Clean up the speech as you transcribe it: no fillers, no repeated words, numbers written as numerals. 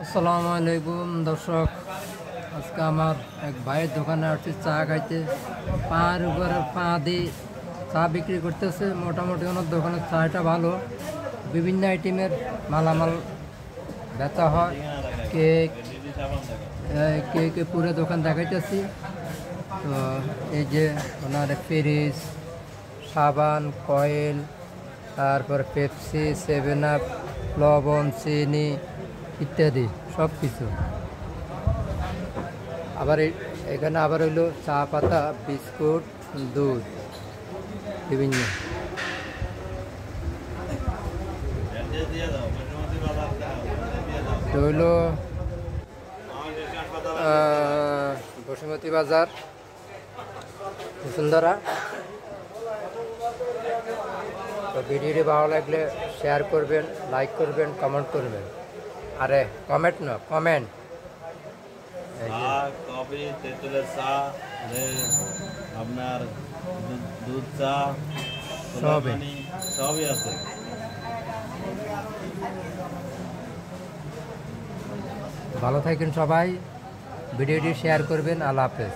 আসসালামু আলাইকুম দর্শক, আজকে আমার এক ভাইয়ের দোকানে আসছি চা খাইতে। পার উপরে পা দিয়ে চা বিক্রি করতেছে। মোটামুটি ওনার দোকানের চাটা ভালো, বিভিন্ন আইটেমের মালামাল বেচা হয়। কেক কেক পুরো দোকান দেখাইতেছি। তো এই যে ওনার ফ্রিজ, সাবান, কয়েল, তারপর পেপসি, 7 আপ, লবণ, চিনি ইত্যাদি সব কিছু। আবার এখানে আবার হইলো চা পাতা, বিস্কুট, দুধ বিভিন্ন। তো হইলো বসুমতী বাজার, বসুন্ধরা। তো ভিডিওটি ভালো লাগলে শেয়ার করবেন, লাইক করবেন, কমেন্ট করবেন। আরে কমেন্ট না, কমেন্ট। কফি, তেঁতুলের চা, আপনার দুধ চা, সবই আছে। ভালো থাকেন সবাই, ভিডিওটি শেয়ার করবেন। আল্লাহ হাফেজ।